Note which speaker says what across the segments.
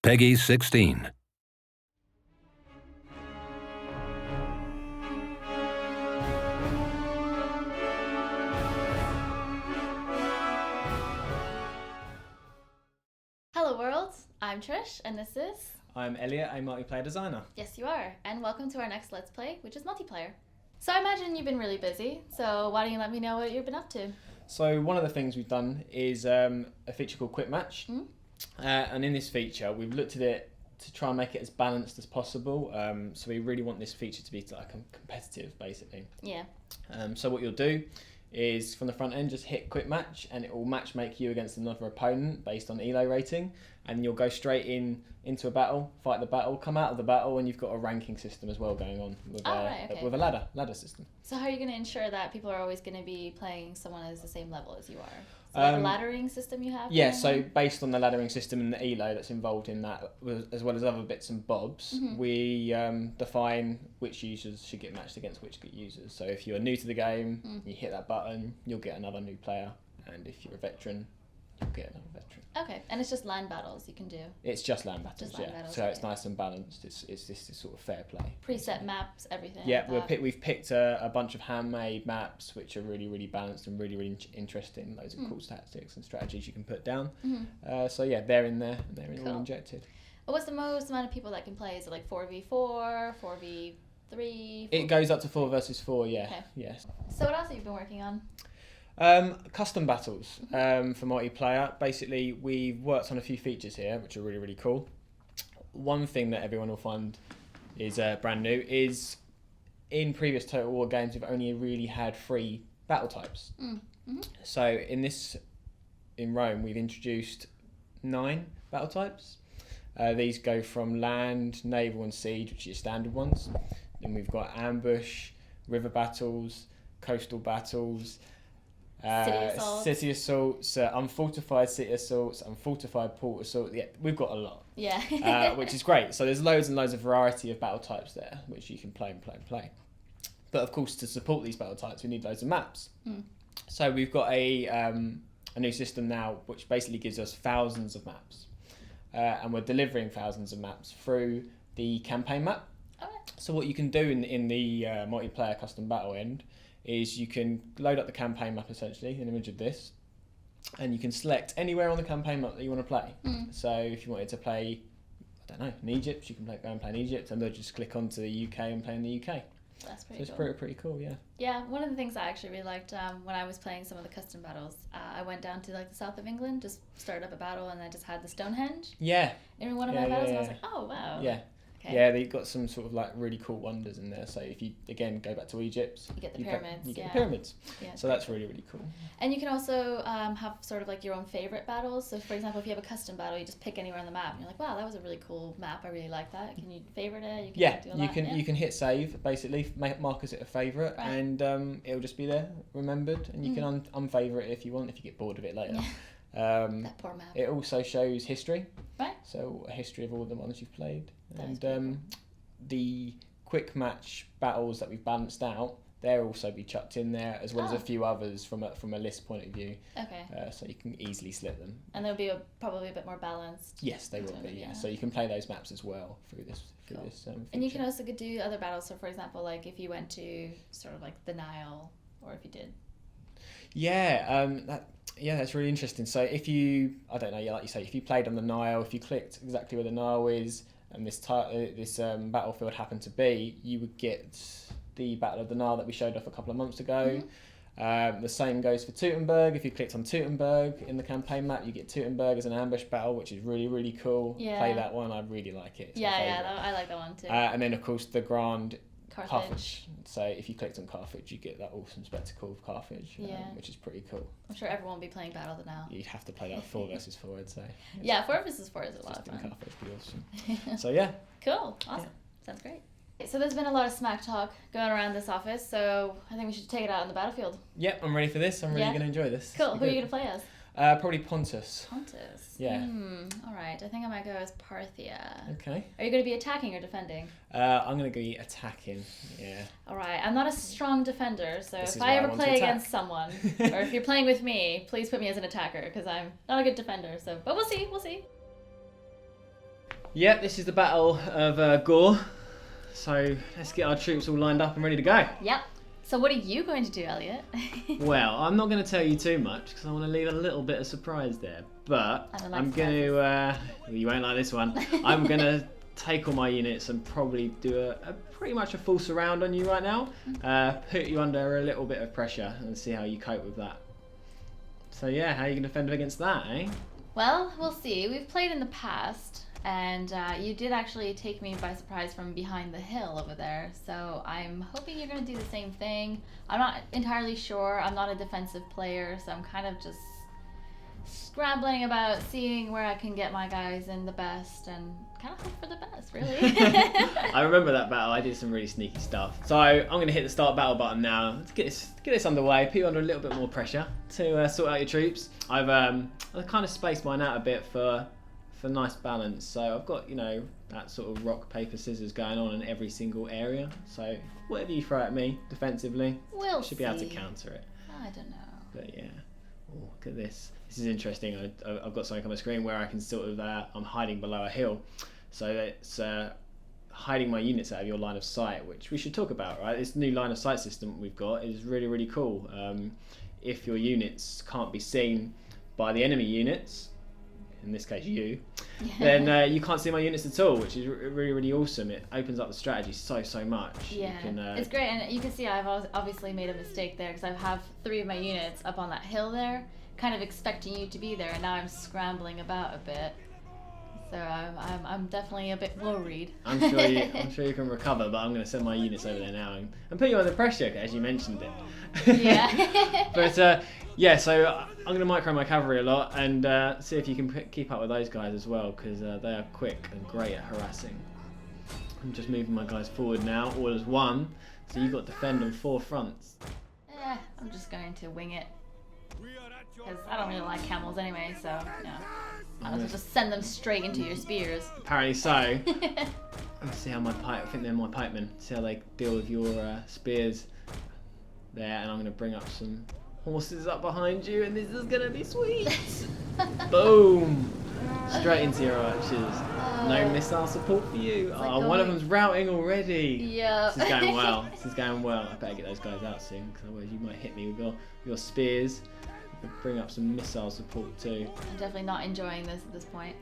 Speaker 1: Peggy 16.
Speaker 2: Hello world, I'm Trish and this is...
Speaker 3: I'm Elliot, a multiplayer designer.
Speaker 2: Yes you are, and welcome to our next Let's Play, which is multiplayer. So I imagine you've been really busy, so why don't you let me know what you've been up to?
Speaker 3: So one of the things we've done is a feature called Quick Match. And in this feature we've looked at it to try and make it as balanced as possible. So we really want this feature to be like competitive basically.
Speaker 2: Yeah.
Speaker 3: So what you'll do is from the front end just hit Quick Match and it will match make you against another opponent based on elo rating, and you'll go straight into a battle, fight the battle, come out of the battle, and you've got a ranking system as well going on with, with a ladder system.
Speaker 2: So how are you going to ensure that people are always going to be playing someone as the same level as you are? So like a laddering system you have?
Speaker 3: Yeah, so based on the laddering system and the elo that's involved in that, as well as other bits and bobs, we define which users should get matched against which users. So if you're new to the game, you hit that button, you'll get another new player, and if you're a veteran, you'll get another veteran.
Speaker 2: Okay, and it's just land battles you can do?
Speaker 3: It's just land battles,
Speaker 2: just land battles,
Speaker 3: so it's nice and balanced. It's this sort of fair play.
Speaker 2: Preset maps, everything.
Speaker 3: Yeah,
Speaker 2: like
Speaker 3: we've picked a bunch of handmade maps which are really balanced and really interesting. Loads of cool tactics and strategies you can put down. So yeah, they're in there and they're all injected.
Speaker 2: Well, what's the most amount of people that can play? Is it like 4v4, 4v3?
Speaker 3: It goes up to 4 versus 4, yeah.
Speaker 2: Okay.
Speaker 3: Yes.
Speaker 2: So what else have you been working on?
Speaker 3: Custom battles for multiplayer. Basically, we've worked on a few features here which are really cool. One thing that everyone will find is brand new is in previous Total War games we've only really had 3 battle types. So in Rome we've introduced 9 battle types. These go from land, naval and siege, which are your standard ones. Then we've got ambush, river battles, coastal battles, city assaults, unfortified city assaults, unfortified port assault. Yeah, we've got a lot.
Speaker 2: Yeah.
Speaker 3: Which is great. So there's loads and loads of variety of battle types there, which you can play. But of course, to support these battle types, we need loads of maps. So we've got a new system now, which basically gives us thousands of maps, and we're delivering thousands of maps through the campaign map. So what you can do in the multiplayer custom battle end is you can load up the campaign map, essentially, an image of this, and you can select anywhere on the campaign map that you want to play. So if you wanted to play, I don't know, in Egypt, you can go and play in Egypt, and they'll just click onto the UK and play in the UK.
Speaker 2: That's pretty
Speaker 3: cool.
Speaker 2: So
Speaker 3: it's pretty cool, yeah.
Speaker 2: Yeah, one of the things I actually really liked when I was playing some of the custom battles, I went down to like the south of England, just started up a battle, and I just had the Stonehenge.
Speaker 3: Yeah.
Speaker 2: In one of my battles, and I was like, oh wow.
Speaker 3: Yeah.
Speaker 2: Okay.
Speaker 3: Yeah, they've got some sort of like really cool wonders in there. So if you again go back to Egypt,
Speaker 2: you get the pyramids.
Speaker 3: You get the pyramids.
Speaker 2: Yeah,
Speaker 3: so that's really cool.
Speaker 2: And you can also have sort of like your own favorite battles. So for example, if you have a custom battle, you just pick anywhere on the map, and you're like, wow, that was a really cool map. I really like that. Can you favorite it?
Speaker 3: You can hit save basically, mark as it a favorite, and it'll just be there remembered, and you can unfavorite it if you want, if you get bored of it later.
Speaker 2: That poor map.
Speaker 3: It also shows history.
Speaker 2: Right.
Speaker 3: So a history of all the ones you've played.
Speaker 2: That's
Speaker 3: and the quick match battles that we've balanced out, they'll also be chucked in there, as well as a few others from a list point of view.
Speaker 2: Okay.
Speaker 3: So you can easily slip them.
Speaker 2: And they'll be probably a bit more balanced.
Speaker 3: Yes, they will be. Yeah. So you can play those maps as well through this.
Speaker 2: And you can also do other battles. So for example, like if you went to sort of like the Nile, or if you did.
Speaker 3: Yeah. That's really interesting. So if you, I don't know, like you say, if you played on the Nile, if you clicked exactly where the Nile is, and this battlefield happened to be, you would get the Battle of the Nile that we showed off a couple of months ago. The same goes for Teutoburg. If you clicked on Teutoburg in the campaign map, you get Teutoburg as an ambush battle, which is really cool.
Speaker 2: Yeah.
Speaker 3: Play that one. I really like it.
Speaker 2: I like that one too.
Speaker 3: And then of course the Grand
Speaker 2: Carthage.
Speaker 3: So if you clicked on Carthage, you get that awesome spectacle of Carthage, which is pretty cool.
Speaker 2: I'm sure everyone will be playing Battle of the Nile.
Speaker 3: You'd have to play that 4 versus 4, I'd say.
Speaker 2: 4 versus 4 is a lot of fun.
Speaker 3: Carthage would be awesome. So yeah.
Speaker 2: Cool. Awesome. Sounds great. So there's been a lot of smack talk going around this office, so I think we should take it out on the battlefield.
Speaker 3: Yep, I'm ready for this. I'm really going to enjoy this.
Speaker 2: Cool. Who are you going to play as?
Speaker 3: Probably Pontus.
Speaker 2: Pontus.
Speaker 3: Yeah.
Speaker 2: All right. I think I might go as Parthia.
Speaker 3: Okay.
Speaker 2: Are you going to be attacking or defending?
Speaker 3: I'm going to be attacking. Yeah.
Speaker 2: All right. I'm not a strong defender, so if I ever play against someone, or if you're playing with me, please put me as an attacker because I'm not a good defender. So, but we'll see. We'll see.
Speaker 3: Yep, this is the Battle of Gore. So let's get our troops all lined up and ready to go.
Speaker 2: Yep. So what are you going to do, Elliot?
Speaker 3: Well, I'm not going to tell you too much because I want to leave a little bit of surprise there. But I'm going to, you won't like this one, I'm going to take all my units and probably do a pretty much a full surround on you right now. Put you under a little bit of pressure and see how you cope with that. So yeah, how are you going to defend against that, eh?
Speaker 2: Well, we'll see. We've played in the past. And you did actually take me by surprise from behind the hill over there, so I'm hoping you're going to do the same thing. I'm not entirely sure. I'm not a defensive player, so I'm kind of just scrambling about seeing where I can get my guys in the best and kind of hope for the best, really.
Speaker 3: I remember that battle. I did some really sneaky stuff. So I'm going to hit the start battle button now. Let's get this underway. Put you under a little bit more pressure to sort out your troops. I've kind of spaced mine out a bit for nice balance, so I've got, you know, that sort of rock paper scissors going on in every single area, so whatever you throw at me defensively,
Speaker 2: we'll
Speaker 3: should be able to counter it.
Speaker 2: I don't know,
Speaker 3: but yeah. Oh, look at this is interesting. I've got something on my screen where I can sort of I'm hiding below a hill, so it's hiding my units out of your line of sight, which we should talk about, right? This new line of sight system we've got is really cool. If your units can't be seen by the enemy units, in this case you, then you can't see my units at all, which is really awesome. It opens up the strategy so much.
Speaker 2: Yeah, it's great, and you can see I've obviously made a mistake there because I have 3 of my units up on that hill there, kind of expecting you to be there, and now I'm scrambling about a bit. So I'm definitely a bit worried. I'm
Speaker 3: sure you can recover, but I'm going to send my units over there now and put you under pressure, as you mentioned it.
Speaker 2: Yeah.
Speaker 3: But yeah, so I'm going to micro my cavalry a lot and see if you can keep up with those guys as well, because they are quick and great at harassing. I'm just moving my guys forward now, all as one. So you've got to defend on 4 fronts.
Speaker 2: I'm just going to wing it, because I don't really like camels anyway, so yeah. I'll just send them straight into your spears.
Speaker 3: Apparently so. Let's see how I think they're my pikemen. See how they deal with your spears there, and I'm going to bring up some horses up behind you, and this is going to be sweet. Boom! Straight into your archers. No missile support for you. Like one of them's routing already.
Speaker 2: Yeah.
Speaker 3: This is going well. This is going well. I better get those guys out soon, because otherwise you might hit me with your spears. Bring up some missile support too.
Speaker 2: I'm definitely not enjoying this at this point.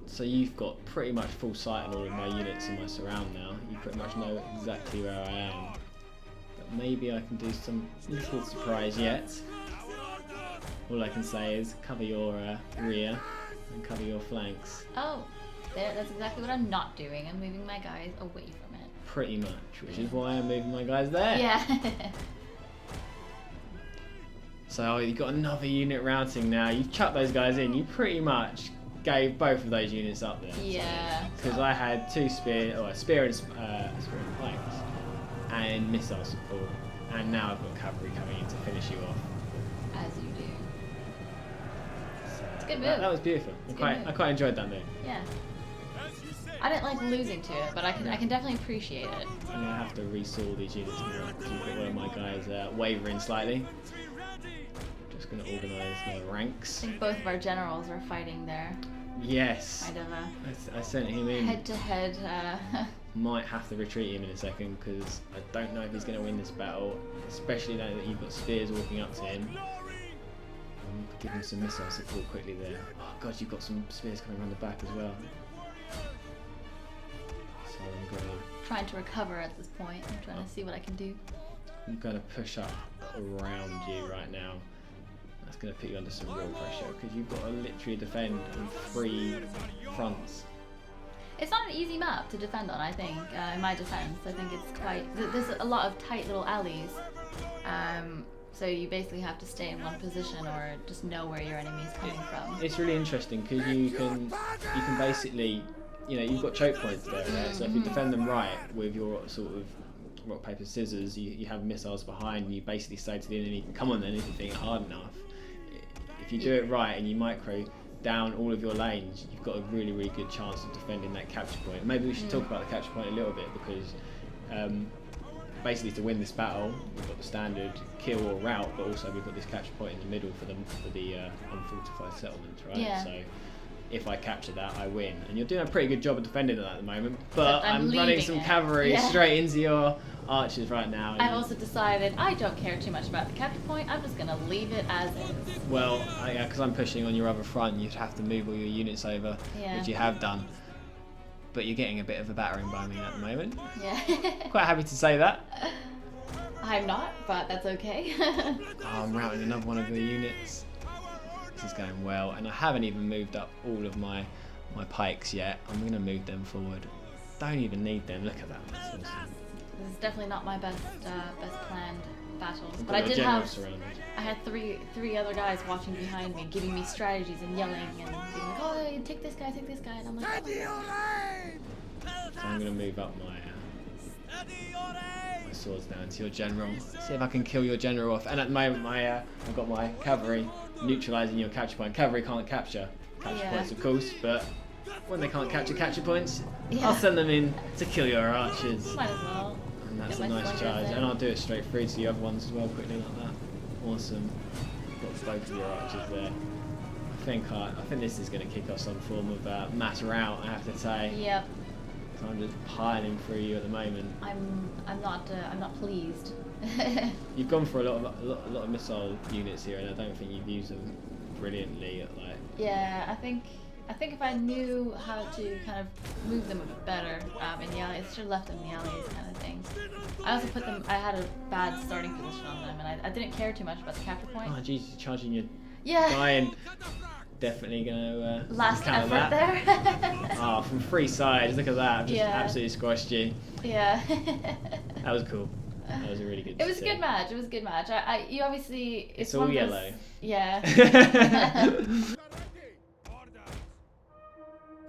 Speaker 3: So you've got pretty much full sight on all of my units in my surround now. You pretty much know exactly where I am. But maybe I can do some little surprise yet. All I can say is cover your rear and cover your flanks.
Speaker 2: Oh, that's exactly what I'm not doing. I'm moving my guys away from it.
Speaker 3: Pretty much, which is why I'm moving my guys there.
Speaker 2: Yeah.
Speaker 3: So you've got another unit routing now. You've chucked those guys in. You pretty much gave both of those units up there.
Speaker 2: Yeah.
Speaker 3: Because I had 2 spear and planks and missile support, and now I've got cavalry coming in to finish you off.
Speaker 2: As you do.
Speaker 3: So
Speaker 2: it's a good move.
Speaker 3: That was beautiful. I quite enjoyed that move.
Speaker 2: Yeah. I didn't like losing to it, but I can definitely appreciate it.
Speaker 3: I'm gonna have to resaw these units now because you've got one of my guys wavering slightly. Just gonna organise my ranks.
Speaker 2: I think both of our generals were fighting there.
Speaker 3: Yes.
Speaker 2: Kind of
Speaker 3: I sent him in.
Speaker 2: Head-to-head.
Speaker 3: Might have to retreat him in a second because I don't know if he's going to win this battle, especially now that you've got spears walking up to him. Give him some missile support quickly there. Oh god, you've got some spears coming around the back as well. So I'm going to...
Speaker 2: trying to recover at this point. I'm trying to see what I can do.
Speaker 3: I'm going to push up around you right now. That's going to put you under some real pressure because you've got to literally defend on 3 fronts.
Speaker 2: It's not an easy map to defend on, I think, in my defense. I think it's quite... there's a lot of tight little alleys. So you basically have to stay in one position or just know where your enemy is coming from. It's
Speaker 3: really interesting because you can basically, you know, you've got choke points there, right? So if you defend them right with your sort of rock, paper, scissors, you have missiles behind and you basically say to the enemy, come on then, if you think hard enough. If you do it right and you micro down all of your lanes, you've got a really good chance of defending that capture point. Maybe we should talk about the capture point a little bit because basically to win this battle, we've got the standard kill or rout, but also we've got this capture point in the middle for the unfortified settlements, right?
Speaker 2: Yeah.
Speaker 3: So if I capture that, I win. And you're doing a pretty good job of defending it at the moment. But I'm running
Speaker 2: leaving
Speaker 3: some
Speaker 2: it.
Speaker 3: cavalry
Speaker 2: Yeah.
Speaker 3: straight into your archers right now.
Speaker 2: I've also decided I don't care too much about the capture point. I'm just gonna leave it as is.
Speaker 3: Well, because I'm pushing on your other front, you'd have to move all your units over,
Speaker 2: Yeah.
Speaker 3: which you have done. But you're getting a bit of a battering by me at the moment.
Speaker 2: Yeah.
Speaker 3: Quite happy to say that.
Speaker 2: I'm not, but that's okay.
Speaker 3: Oh, I'm routing another one of your units. This is going well, and I haven't even moved up all of my pikes yet. I'm going to move them forward. Don't even need them. Look at that. That's awesome.
Speaker 2: This is definitely not my best planned battles,
Speaker 3: I've
Speaker 2: but
Speaker 3: got
Speaker 2: I
Speaker 3: your
Speaker 2: did
Speaker 3: general
Speaker 2: have.
Speaker 3: surrounded.
Speaker 2: I had three other guys watching behind me, giving me strategies and yelling and being like, "Oh, take this guy," and I'm like, "Oh my God."
Speaker 3: So I'm going to move up my swords down to your general. See if I can kill your general off. And at the moment, I've got my cavalry neutralising your capture point. Cavalry can't capture points, of course, but when they can't capture points, I'll send them in to kill your archers.
Speaker 2: Might as well.
Speaker 3: And that's
Speaker 2: Get
Speaker 3: a
Speaker 2: my
Speaker 3: nice
Speaker 2: slingers
Speaker 3: charge.
Speaker 2: in.
Speaker 3: And I'll do it straight through to the other ones as well, quickly like that. Awesome. Got both of your archers there. I think this is going to kick off some form of mass rout, I have to say.
Speaker 2: Yep.
Speaker 3: So I'm just piling through you at the moment.
Speaker 2: I'm not pleased.
Speaker 3: You've gone for a lot of missile units here, and I don't think you've used them brilliantly.
Speaker 2: Yeah, I think if I knew how to kind of move them a bit better in the alleys, I should have left them in the alleys, kind of thing. I also put them. I had a bad starting position on them, and I didn't care too much about the capture point.
Speaker 3: Oh jeez, you're charging your
Speaker 2: Yeah.
Speaker 3: guy, and definitely gonna
Speaker 2: Last
Speaker 3: counter
Speaker 2: effort
Speaker 3: that.
Speaker 2: there.
Speaker 3: Oh, from three sides, look at that! I've just
Speaker 2: Yeah.
Speaker 3: absolutely squashed you.
Speaker 2: Yeah.
Speaker 3: That was cool. That was a really good.
Speaker 2: It was a good match. It was a good match. You obviously.
Speaker 3: It's
Speaker 2: one
Speaker 3: all
Speaker 2: of those-
Speaker 3: yellow.
Speaker 2: Yeah.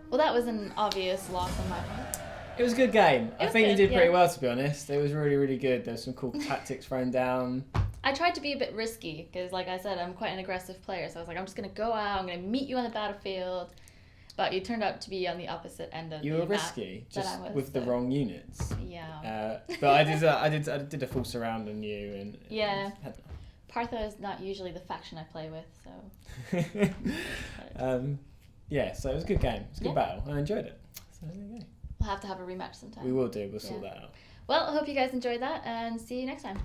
Speaker 2: Well, that was an obvious loss on my part.
Speaker 3: It was a good game. I
Speaker 2: was
Speaker 3: think you
Speaker 2: good,
Speaker 3: did pretty
Speaker 2: yeah.
Speaker 3: well, to be honest. It was really, really good. There was some cool tactics thrown down.
Speaker 2: I tried to be a bit risky because, like I said, I'm quite an aggressive player. So I was like, I'm just gonna go out. I'm gonna meet you on the battlefield. But you turned out to be on the opposite end of
Speaker 3: You
Speaker 2: the
Speaker 3: were
Speaker 2: map
Speaker 3: risky,
Speaker 2: that
Speaker 3: just
Speaker 2: I was,
Speaker 3: with the
Speaker 2: so-
Speaker 3: wrong units.
Speaker 2: Yeah.
Speaker 3: But I did a full surround on you, and
Speaker 2: Yeah. Partha is not usually the faction I play with, so.
Speaker 3: Yeah, so it was a good game. It was a good
Speaker 2: Yeah.
Speaker 3: battle. I enjoyed it. So there you go.
Speaker 2: We'll have to have a rematch sometime.
Speaker 3: We will do. We'll sort that out.
Speaker 2: Well, I hope you guys enjoyed that, and see you next time.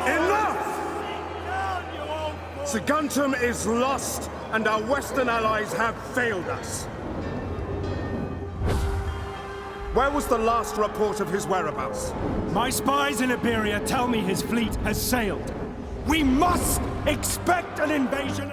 Speaker 1: Enough! Saguntum is lost, and our Western allies have failed us. Where was the last report of his whereabouts?
Speaker 4: My spies in Iberia tell me his fleet has sailed. We must expect an invasion.